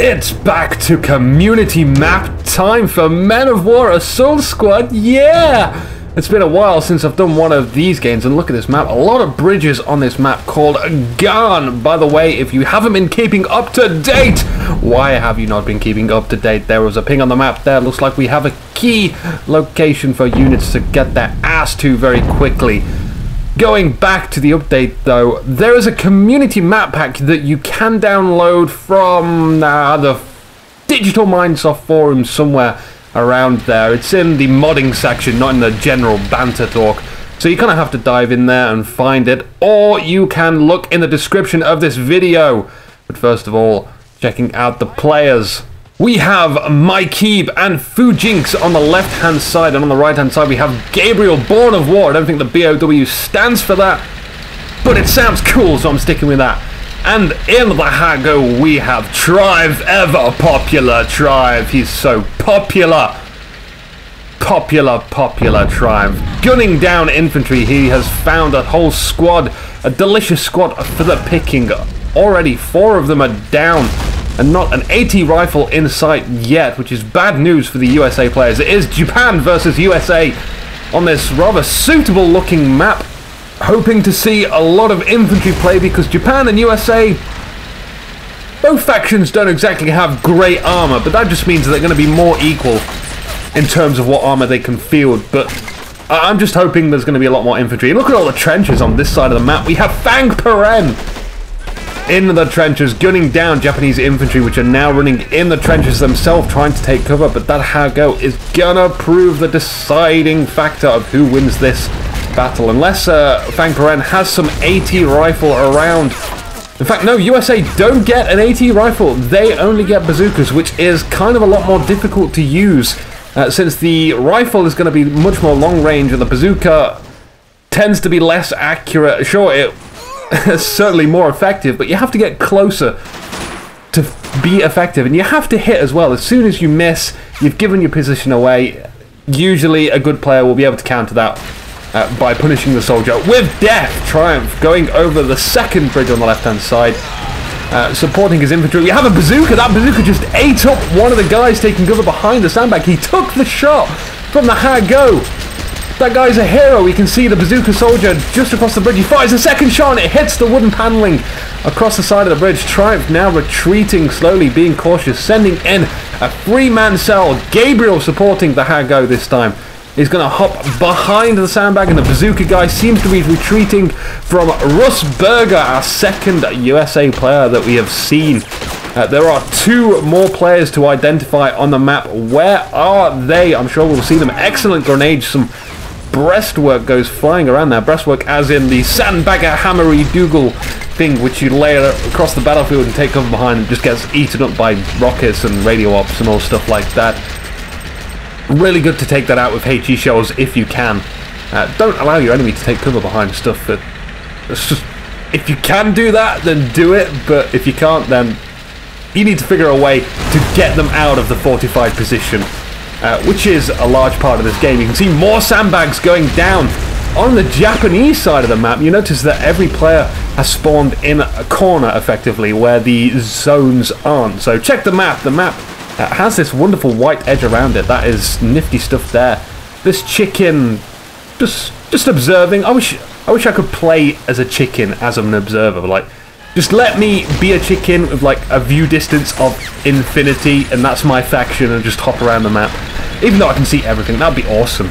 It's back to community map time for Men of War Assault Squad, yeah! It's been a while since I've done one of these games, and look at this map, a lot of bridges on this map called Garn. By the way, if you haven't been keeping up to date, why have you not been keeping up to date? There was a ping on the map there, looks like we have a key location for units to get their ass to very quickly. Going back to the update though, there is a community map pack that you can download from the Digital Mindsoft forum somewhere around there. It's in the modding section, not in the general banter talk. So you kind of have to dive in there and find it, or you can look in the description of this video. But first of all, checking out the players. We have Mykeeb and Fujinx on the left-hand side, and on the right-hand side we have Gabriel, Born of War. I don't think the BOW stands for that, but it sounds cool, so I'm sticking with that. And in the Hago we have Trive, ever popular Trive. He's so popular. Popular Trive. Gunning down infantry, he has found a whole squad, a delicious squad for the picking. Already 4 of them are down. And not an AT rifle in sight yet, which is bad news for the USA players. It is Japan versus USA on this rather suitable looking map. Hoping to see a lot of infantry play because Japan and USA, both factions don't exactly have great armor, but that just means they're going to be more equal in terms of what armor they can field. But I'm just hoping there's going to be a lot more infantry. Look at all the trenches on this side of the map. We have Fang Peren in the trenches, gunning down Japanese infantry, which are now running in the trenches themselves, trying to take cover. But that Hago is gonna prove the deciding factor of who wins this battle, unless Fang Peren has some AT rifle around. In fact, no, USA don't get an AT rifle. They only get bazookas, which is kind of a lot more difficult to use, since the rifle is going to be much more long range, and the bazooka tends to be less accurate. Sure, it's certainly more effective, but you have to get closer to be effective, and you have to hit as well. As soon as you miss, you've given your position away. Usually a good player will be able to counter that by punishing the soldier with death. Triumph going over the second bridge on the left hand side, supporting his infantry. We have a bazooka. That bazooka just ate up one of the guys taking cover behind the sandbag. He took the shot from the Hago. That guy's a hero. We can see the bazooka soldier just across the bridge. He fires a second shot and it hits the wooden paneling across the side of the bridge. Triumph now retreating slowly, being cautious, sending in a 3-man cell. Gabriel supporting the Hago this time. He's going to hop behind the sandbag, and the bazooka guy seems to be retreating from Russ Berger, our second USA player that we have seen. There are 2 more players to identify on the map. Where are they? I'm sure we'll see them. Excellent grenades. Some breastwork goes flying around there. Breastwork as in the sandbagger hammery Dougal thing, which you lay across the battlefield and take cover behind, and just gets eaten up by rockets and radio ops and all stuff like that. Really good to take that out with HE shells if you can. Don't allow your enemy to take cover behind stuff that... if you can do that, then do it, but if you can't, then you need to figure a way to get them out of the fortified position, which is a large part of this game. You can see more sandbags going down on the Japanese side of the map. You notice that every player has spawned in a corner, effectively, where the zones aren't. So check the map. The map has this wonderful white edge around it. That is nifty stuff there. This chicken, just observing. I wish I could play as a chicken as an observer. Like, just let me be a chicken with like a view distance of infinity, and that's my faction, and just hop around the map. Even though I can see everything, that'd be awesome.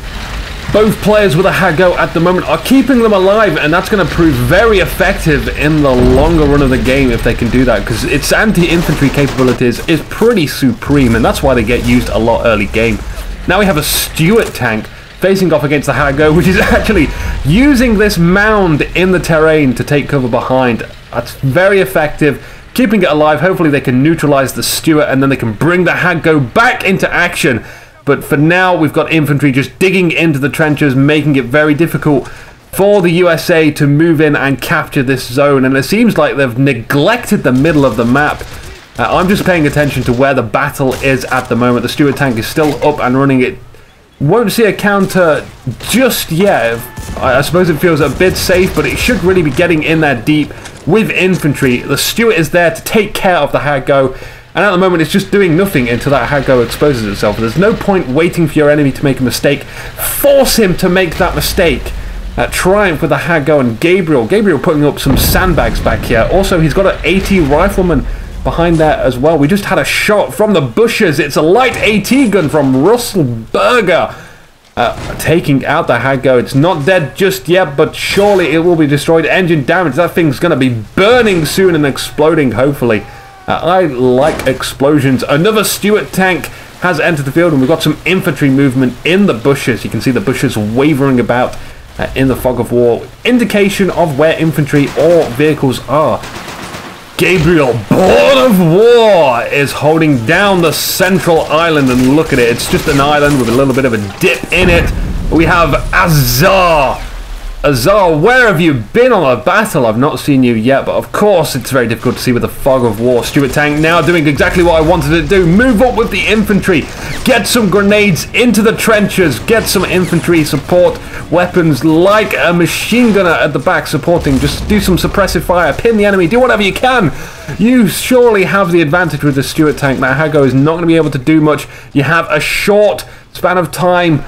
Both players with a Hago at the moment are keeping them alive, and that's going to prove very effective in the longer run of the game if they can do that, because its anti-infantry capabilities is pretty supreme, and that's why they get used a lot early game. Now we have a Stuart tank facing off against the Hago, which is actually using this mound in the terrain to take cover behind. That's very effective, keeping it alive. Hopefully they can neutralize the Stuart, and then they can bring the Hago back into action. But for now, we've got infantry just digging into the trenches, making it very difficult for the USA to move in and capture this zone. And it seems like they've neglected the middle of the map. I'm just paying attention to where the battle is at the moment. The Stuart tank is still up and running. It won't see a counter just yet. I suppose it feels a bit safe, but it should really be getting in there deep with infantry. The Stuart is there to take care of the Hago, And at the moment, it's just doing nothing until that Hago exposes itself. There's no point waiting for your enemy to make a mistake. Force him to make that mistake. Triumph with the Hago and Gabriel. Gabriel putting up some sandbags back here. Also, he's got an AT rifleman behind there as well. We just had a shot from the bushes. It's a light AT gun from Russell Berger. Taking out the Hago. It's not dead just yet, but surely it will be destroyed. Engine damage. That thing's going to be burning soon and exploding, hopefully. I like explosions. Another Stuart tank has entered the field, and we've got some infantry movement in the bushes. You can see the bushes wavering about in the fog of war. Indication of where infantry or vehicles are. Gabriel, Board of War, is holding down the central island, and look at it. It's just an island with a little bit of a dip in it. We have Azar. Azar, where have you been on a battle? I've not seen you yet, but of course it's very difficult to see with the fog of war. Stuart tank now doing exactly what I wanted it to do. Move up with the infantry. Get some grenades into the trenches. Get some infantry support weapons like a machine gunner at the back supporting. Just do some suppressive fire. Pin the enemy. Do whatever you can. You surely have the advantage with the Stuart tank. Now Hago is not going to be able to do much. You have a short span of time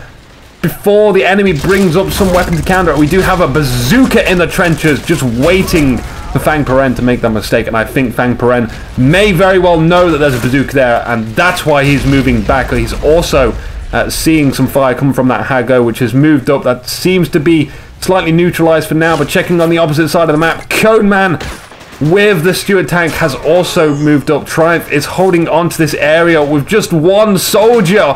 before the enemy brings up some weapon to counter it. We do have a bazooka in the trenches just waiting for Fang Paren to make that mistake, and I think Fang Paren may very well know that there's a bazooka there, and that's why he's moving back. He's also seeing some fire coming from that Hago, which has moved up. That seems to be slightly neutralized for now, but checking on the opposite side of the map, Cone Man with the Stuart tank has also moved up. Triumph is holding on to this area with just one soldier.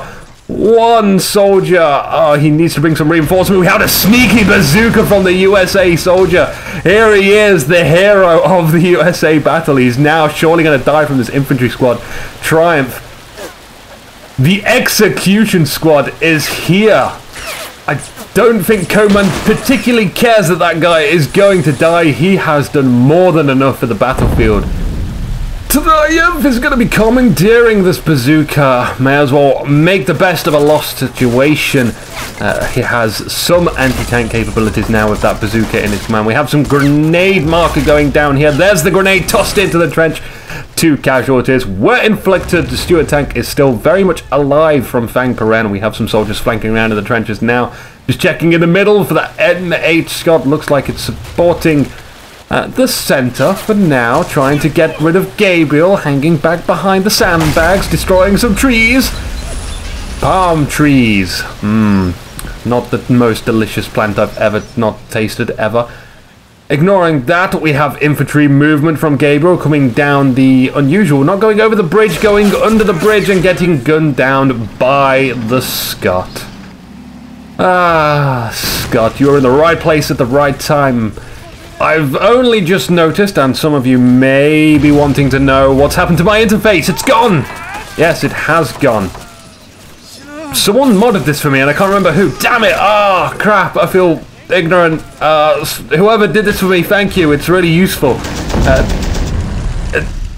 One soldier. Oh, he needs to bring some reinforcement. We had a sneaky bazooka from the USA soldier. Here he is, the hero of the USA battle. He's now surely going to die from this infantry squad. Triumph. The execution squad is here. I don't think Coman particularly cares that that guy is going to die. He has done more than enough for the battlefield. Triumph is going to be commandeering this bazooka. May as well make the best of a lost situation. He has some anti-tank capabilities now with that bazooka in his command. We have some grenade marker going down here. There's the grenade tossed into the trench. 2 casualties were inflicted. The Stuart tank is still very much alive from Fang Paren. We have some soldiers flanking around in the trenches now. Just checking in the middle for that M8 Scott. Looks like it's supporting the centre for now, trying to get rid of Gabriel, hanging back behind the sandbags, destroying some trees. Palm trees. Not the most delicious plant I've ever not tasted, ever. Ignoring that, we have infantry movement from Gabriel coming down the unusual, not going over the bridge, going under the bridge and getting gunned down by the Scott. Ah, Scott, you're in the right place at the right time. I've only just noticed, and some of you may be wanting to know what's happened to my interface. It's gone! Yes, it has gone. Someone modded this for me, and I can't remember who. Damn it! Ah, crap, I feel ignorant. Whoever did this for me, thank you. It's really useful.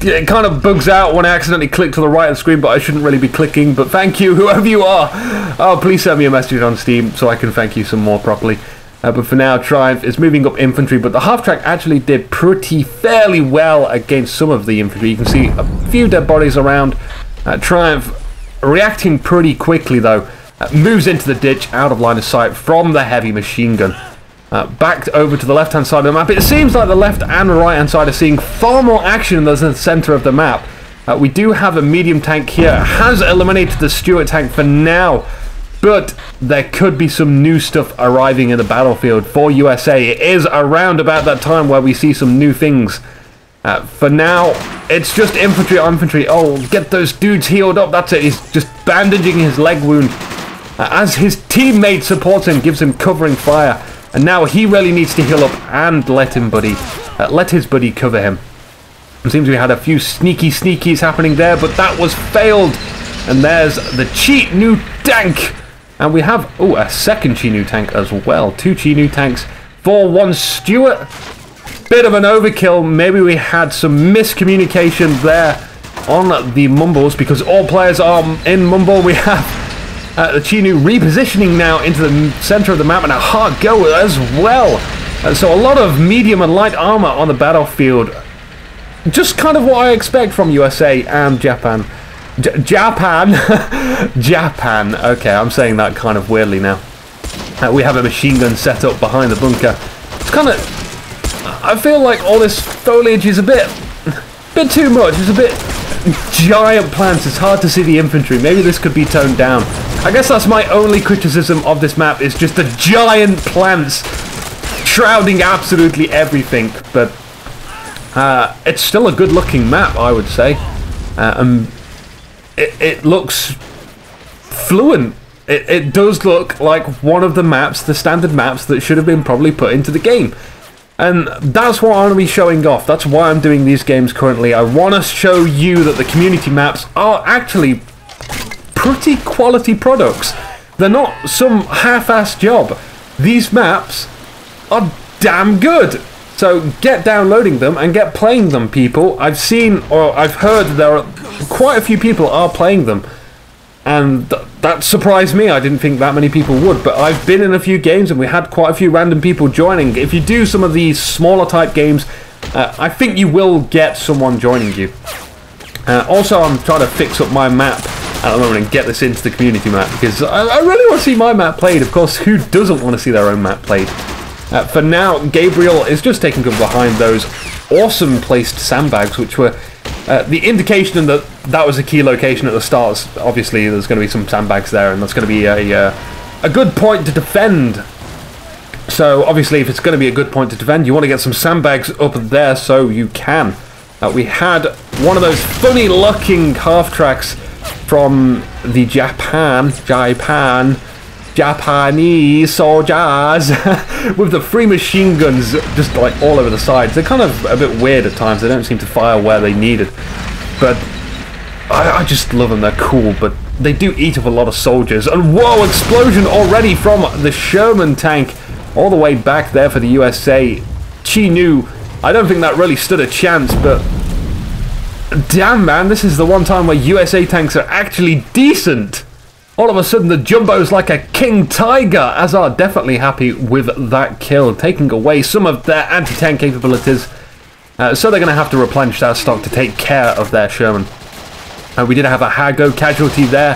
It kind of bugs out when I accidentally click to the right of the screen, but I shouldn't really be clicking. But thank you, whoever you are. Oh, please send me a message on Steam so I can thank you some more properly. But for now, Triumph is moving up infantry, but the half-track actually did fairly well against some of the infantry. You can see a few dead bodies around. Triumph reacting pretty quickly, though. Moves into the ditch, out of line of sight from the heavy machine gun. Back over to the left-hand side of the map. It seems like the left and right-hand side are seeing far more action than the centre of the map. We do have a medium tank here. Has eliminated the Stuart tank for now. But there could be some new stuff arriving in the battlefield for USA. It is around about that time where we see some new things. For now, it's just infantry on infantry. Oh, get those dudes healed up. That's it. He's just bandaging his leg wound. As his teammate supports him, gives him covering fire. And now he really needs to heal up and let his buddy cover him. It seems we had a few sneakies happening there, but that was failed. And there's the cheat new tank. And we have, a second Chi Nu tank as well. 2 Chi Nu tanks for 1 Stuart. Bit of an overkill. Maybe we had some miscommunication there on the Mumbles, because all players are in Mumble. We have the Chi Nu repositioning now into the centre of the map, and a hard go as well. So a lot of medium and light armour on the battlefield. just kind of what I expect from USA and Japan. Japan. Japan. Okay, I'm saying that kind of weirdly now. We have a machine gun set up behind the bunker. It's kind of... I feel like all this foliage is a bit too much. It's a bit giant plants. It's hard to see the infantry. Maybe this could be toned down. I guess that's my only criticism of this map, is just the giant plants shrouding absolutely everything. But it's still a good looking map, I would say. It looks fluent. It does look like one of the maps, the standard maps that should have been probably put into the game. And that's what I'm going to be showing off. That's why I'm doing these games currently. I want to show you that the community maps are actually pretty quality products. They're not some half-assed job. These maps are damn good. So get downloading them and get playing them, people. I've seen, or I've heard there are quite a few people are playing them. And that surprised me. I didn't think that many people would, but I've been in a few games and we had quite a few random people joining. If you do some of these smaller type games, I think you will get someone joining you. Also, I'm trying to fix up my map at the moment and get this into the community map, because I really want to see my map played. Of course, who doesn't want to see their own map played? For now, Gabriel is just taking cover behind those awesome placed sandbags, which were the indication that that was a key location at the start. Obviously, there's going to be some sandbags there, and that's going to be a good point to defend. So, obviously, if it's going to be a good point to defend, you want to get some sandbags up there so you can. We had one of those funny-looking half-tracks from the Japanese soldiers with the 3 machine guns just like all over the sides. They're kind of a bit weird at times. They don't seem to fire where they needed, but I just love them. They're cool, but they do eat up a lot of soldiers. And whoa, explosion already from the Sherman tank all the way back there for the USA. Chi Nu, I don't think that really stood a chance, but damn man, this is the one time where USA tanks are actually decent. All of a sudden, the Jumbo's like a king tiger. Azar definitely happy with that kill, taking away some of their anti-tank capabilities. So they're going to have to replenish that stock to take care of their Sherman. We did have a Hago casualty there.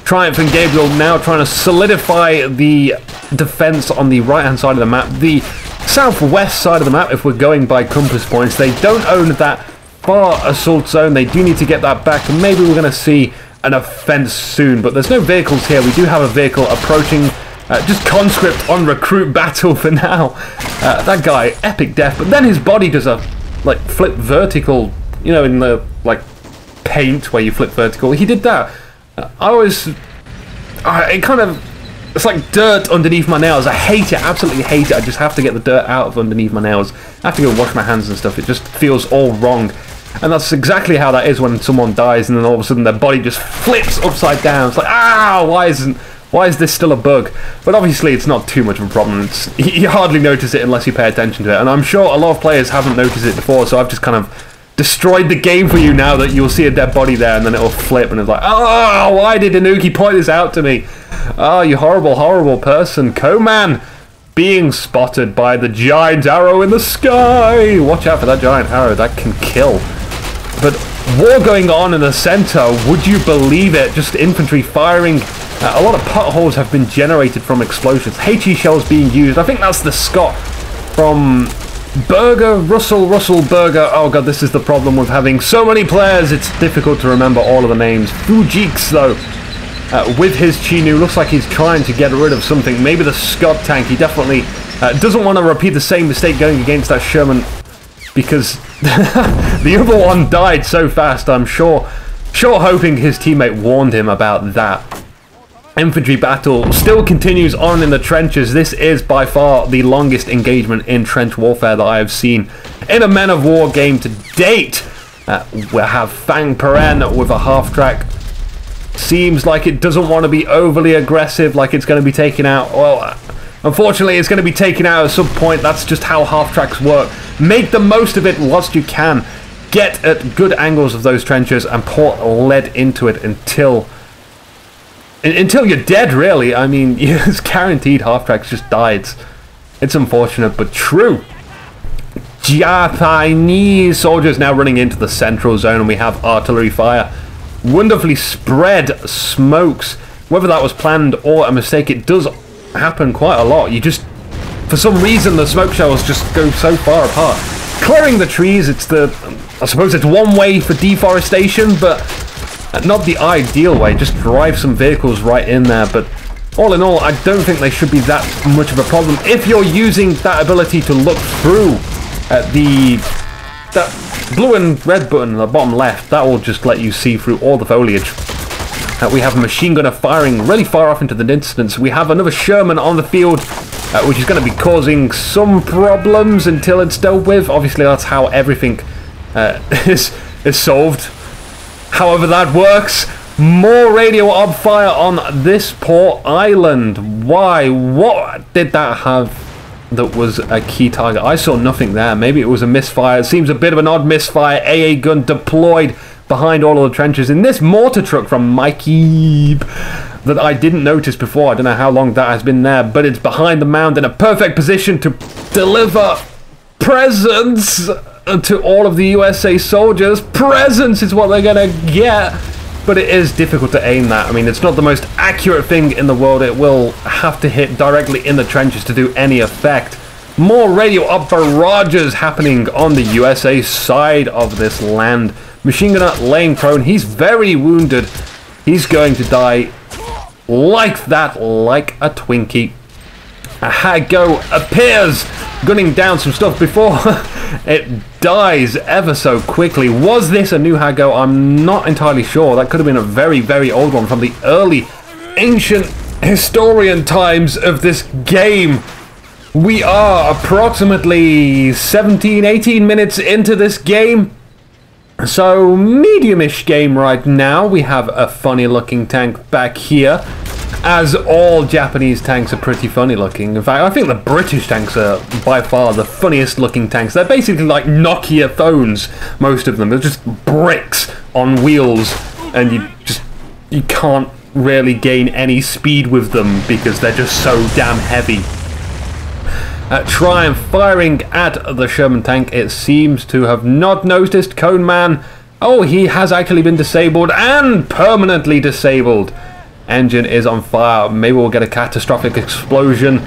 Triumph and Gabriel now trying to solidify the defense on the right-hand side of the map. The southwest side of the map, if we're going by compass points, they don't own that far assault zone. They do need to get that back, and maybe we're going to see an offense soon, but there's no vehicles here. We do have a vehicle approaching, just conscript on recruit battle for now. That guy, epic death, but then his body does a like flip vertical, you know, in the like paint where you flip vertical. He did that. It kind of, it's like dirt underneath my nails. I hate it, absolutely hate it. I just have to get the dirt out of underneath my nails. I have to go wash my hands and stuff. It just feels all wrong. And that's exactly how that is when someone dies and then all of a sudden their body just flips upside down. It's like, ah, why is this still a bug? But obviously it's not too much of a problem. You hardly notice it unless you pay attention to it. And I'm sure a lot of players haven't noticed it before, so I've just kind of destroyed the game for you now that you'll see a dead body there and then it'll flip and it's like, oh, why did Inuki point this out to me? Oh, you horrible, horrible person. Koman being spotted by the giant arrow in the sky. Watch out for that giant arrow, that can kill. But war going on in the center, would you believe it? Just infantry firing. A lot of potholes have been generated from explosions. HE shells being used. I think that's the Scott from Burger, Russell Burger. Oh god, this is the problem with having so many players. It's difficult to remember all of the names. Fujix though, with his Chi Nu, looks like he's trying to get rid of something. Maybe the Scott tank. He definitely doesn't want to repeat the same mistake going against that Sherman, because the other one died so fast. I'm sure hoping his teammate warned him about that. Infantry battle still continues on in the trenches. This is by far the longest engagement in trench warfare that I have seen in a Men of War game to date. We have Fang Peren with a half-track. Seems like it doesn't want to be overly aggressive, like it's going to be taken out. Well, unfortunately, it's going to be taken out at some point. That's just how half-tracks work. Make the most of it whilst you can. Get at good angles of those trenches and pour lead into it until you're dead, really. I mean, it's guaranteed half-tracks just died. It's unfortunate, but true. Japanese soldiers now running into the central zone, and we have artillery fire. Wonderfully spread smokes. Whether that was planned or a mistake, it does happen quite a lot. You just, for some reason, the smoke shells just go so far apart. Clearing the trees, it's the, I suppose it's one way for deforestation, but not the ideal way. Just drive some vehicles right in there, but all in all, I don't think they should be that much of a problem. If you're using that ability to look through at that blue and red button in the bottom left, that will just let you see through all the foliage. We have a machine gunner firing really far off into the distance. We have another Sherman on the field, which is going to be causing some problems until it's dealt with. Obviously, that's how everything is solved. However that works. More radio ob fire on this poor island. Why? What did that have that was a key target? I saw nothing there. Maybe it was a misfire. It seems a bit of an odd misfire. AA gun deployed behind all of the trenches in this mortar truck from Mikey that I didn't notice before. I don't know how long that has been there, but it's behind the mound in a perfect position to deliver presents to all of the USA soldiers. Presents is what they're gonna get, but it is difficult to aim that. I mean, it's not the most accurate thing in the world. It will have to hit directly in the trenches to do any effect. More radio up barrages happening on the USA side of this land. Machine gunner laying prone. He's very wounded. He's going to die like that, like a Twinkie. A Hago appears, gunning down some stuff before it dies ever so quickly. Was this a new Hago? I'm not entirely sure. That could have been a very, very old one from the early ancient historian times of this game. We are approximately 17, 18 minutes into this game. So, medium-ish game right now. We have a funny-looking tank back here, as all Japanese tanks are pretty funny-looking. In fact, I think the British tanks are by far the funniest-looking tanks. They're basically like Nokia phones, most of them. They're just bricks on wheels, and you can't really gain any speed with them because they're just so damn heavy. Triumph firing at the Sherman tank. It seems to have not noticed Cone Man. Oh, he has actually been disabled and permanently disabled. Engine is on fire. Maybe we'll get a catastrophic explosion.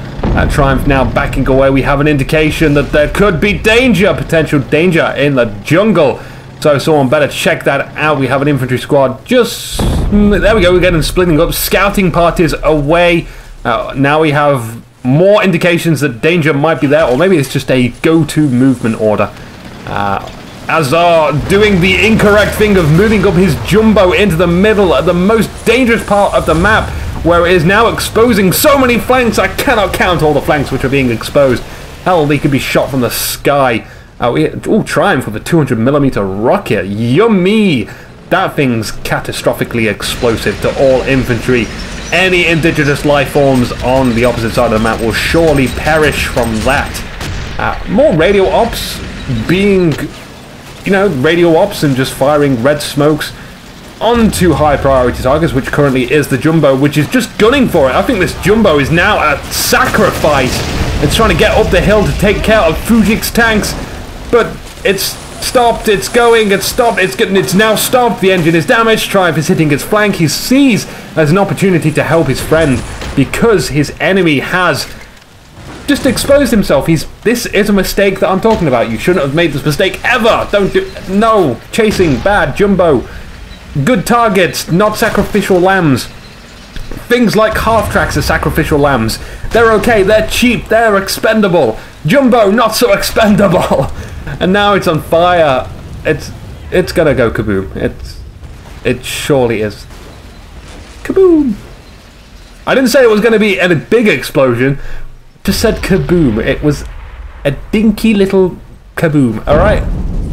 Triumph now backing away. We have an indication that there could be danger, potential danger in the jungle. So someone better check that out. We have an infantry squad just... there we go. We're getting splitting up. Scouting parties away. Now we have more indications that danger might be there, or maybe it's just a go-to movement order. Azar doing the incorrect thing of moving up his jumbo into the middle at the most dangerous part of the map, where it is now exposing so many flanks. I cannot count all the flanks which are being exposed. Hell, they could be shot from the sky. Oh, Triumph with a 200mm rocket. Yummy! That thing's catastrophically explosive to all infantry. Any indigenous life forms on the opposite side of the map will surely perish from that. More radio ops being, you know, radio ops and just firing red smokes onto high priority targets, which currently is the Jumbo, which is just gunning for it. I think this Jumbo is now a sacrifice. It's trying to get up the hill to take care of Fujik's tanks, but it's stopped, it's going, it's stopped, it's now stopped. The engine is damaged. Triumph is hitting its flank. He sees as an opportunity to help his friend because his enemy has just exposed himself. This is a mistake that I'm talking about. You shouldn't have made this mistake ever. Don't do... No. Chasing. Bad. Jumbo. Good targets. Not sacrificial lambs. Things like half-tracks are sacrificial lambs. They're okay. They're cheap. They're expendable. Jumbo, not so expendable. And now it's on fire. It's gonna go kaboom. It surely is. Kaboom. I didn't say it was gonna be a big explosion. Just said kaboom. It was a dinky little kaboom. Alright?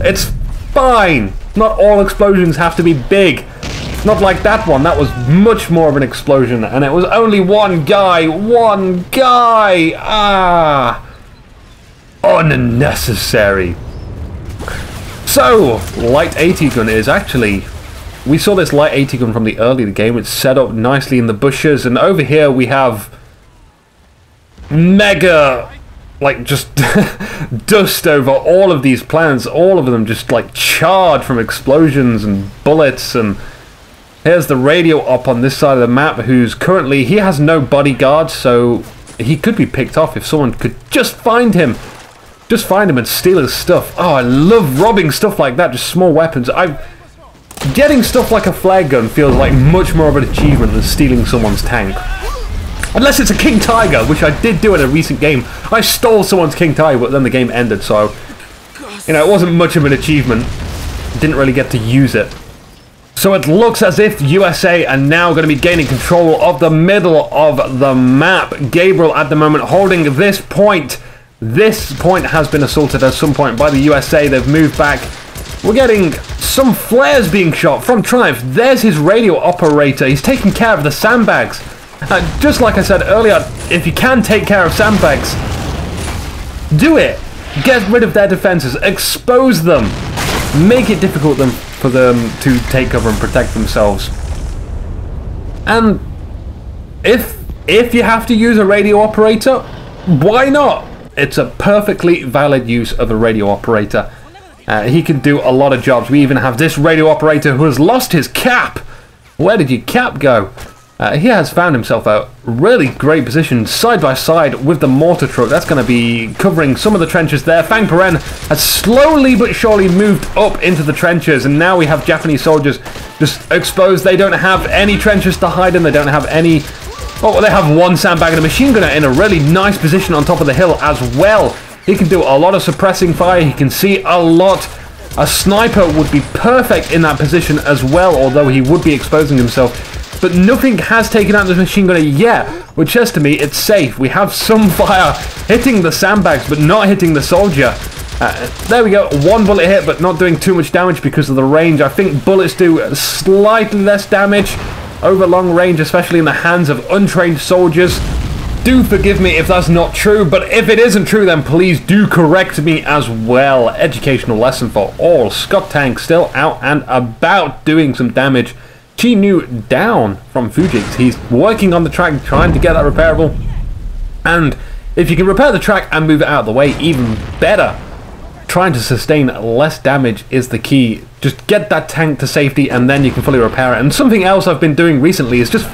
It's fine. Not all explosions have to be big. Not like that one. That was much more of an explosion. And it was only one guy. One guy. Unnecessary. So, light AT gun is actually... We saw this light AT gun from the early of the game. It's set up nicely in the bushes. And over here we have... Mega like just dust over all of these plants, all of them just like charred from explosions and bullets. And here's the radio op on this side of the map, who's currently, he has no bodyguard, so he could be picked off if someone could just find him. Just find him and steal his stuff. Oh, I love robbing stuff like that, just small weapons. Getting stuff like a flare gun feels like much more of an achievement than stealing someone's tank. Unless it's a King Tiger, which I did do in a recent game. I stole someone's King Tiger, but then the game ended, so, you know, it wasn't much of an achievement. Didn't really get to use it. So it looks as if USA are now going to be gaining control of the middle of the map. Gabriel at the moment holding this point. This point has been assaulted at some point by the USA. They've moved back. We're getting some flares being shot from Triumph. There's his radio operator. He's taking care of the sandbags. Just like I said earlier, if you can take care of sandbags, do it. Get rid of their defenses. Expose them. Make it difficult for them to take cover and protect themselves. And if you have to use a radio operator, why not? It's a perfectly valid use of a radio operator. He can do a lot of jobs. We even have this radio operator who has lost his cap. Where did your cap go? He has found himself a really great position side by side with the mortar truck. That's going to be covering some of the trenches there. Fang Paren has slowly but surely moved up into the trenches, and now we have Japanese soldiers just exposed. They don't have any trenches to hide in. They don't have any... Oh, they have one sandbag and a machine gunner in a really nice position on top of the hill as well. He can do a lot of suppressing fire. He can see a lot. A sniper would be perfect in that position as well, although he would be exposing himself. But nothing has taken out the machine gunner yet, which says to me it's safe. We have some fire hitting the sandbags, but not hitting the soldier. There we go. One bullet hit, but not doing too much damage because of the range. I think bullets do slightly less damage over long range, especially in the hands of untrained soldiers. Do forgive me if that's not true, but if it isn't true, then please do correct me as well. Educational lesson for all. Scott Tank still out and about doing some damage. Chi Nu down from Fujix. He's working on the track, trying to get that repairable. And if you can repair the track and move it out of the way, even better. Trying to sustain less damage is the key. Just get that tank to safety and then you can fully repair it. And something else I've been doing recently is just...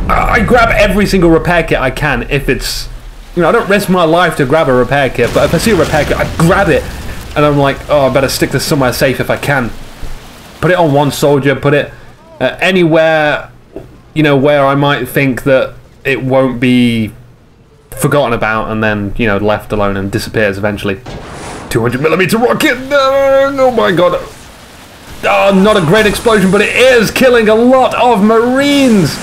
I grab every single repair kit I can if it's... You know, I don't risk my life to grab a repair kit, but if I see a repair kit, I grab it. And I'm like, oh, I better stick this somewhere safe if I can. Put it on one soldier, put it... anywhere, you know, where I might think that it won't be forgotten about and then, you know, left alone and disappears eventually. 200mm rocket! Oh my god. Oh, not a great explosion, but it is killing a lot of Marines!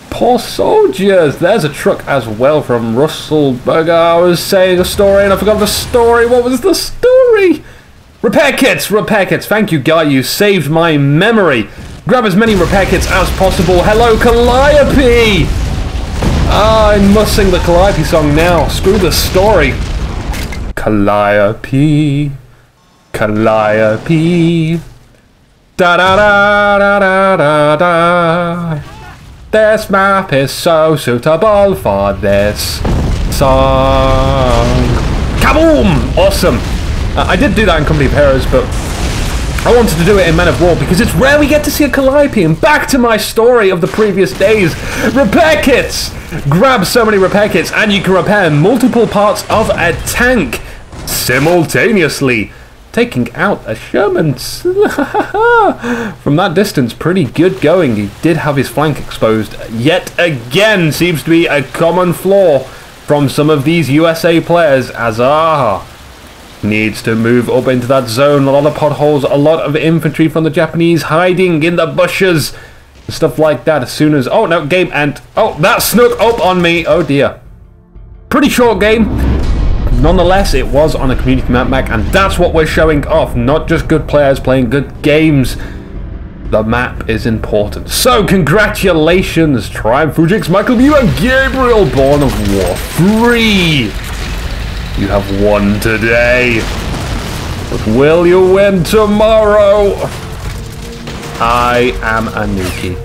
Poor soldiers! There's a truck as well from Russell Burger. I was saying a story and I forgot the story. What was the story? Repair kits! Repair kits! Thank you, guy. You saved my memory. Grab as many repair kits as possible. Hello, Calliope! I must sing the Calliope song now. Screw the story. Calliope, Calliope, da da da da da da da. This map is so suitable for this song. Kaboom! Awesome. I did do that in Company of Heroes, but I wanted to do it in Men of War because it's rare we get to see a Calliope. And back to my story of the previous days. Repair kits! Grab so many repair kits and you can repair multiple parts of a tank simultaneously. Taking out a Sherman. From that distance, pretty good going. He did have his flank exposed. Yet again, seems to be a common flaw from some of these USA players. Azar needs to move up into that zone. A lot of potholes, a lot of infantry from the Japanese hiding in the bushes. Stuff like that as soon as... Oh, no, game end. Oh, that snuck up on me. Oh, dear. Pretty short game. Nonetheless, it was on a community map pack, and that's what we're showing off. Not just good players playing good games. The map is important. So, congratulations, Triumph, Fujix, Michael Mew, and Gabriel, Born of War 3. You have won today. But will you win tomorrow? I am a Nuki.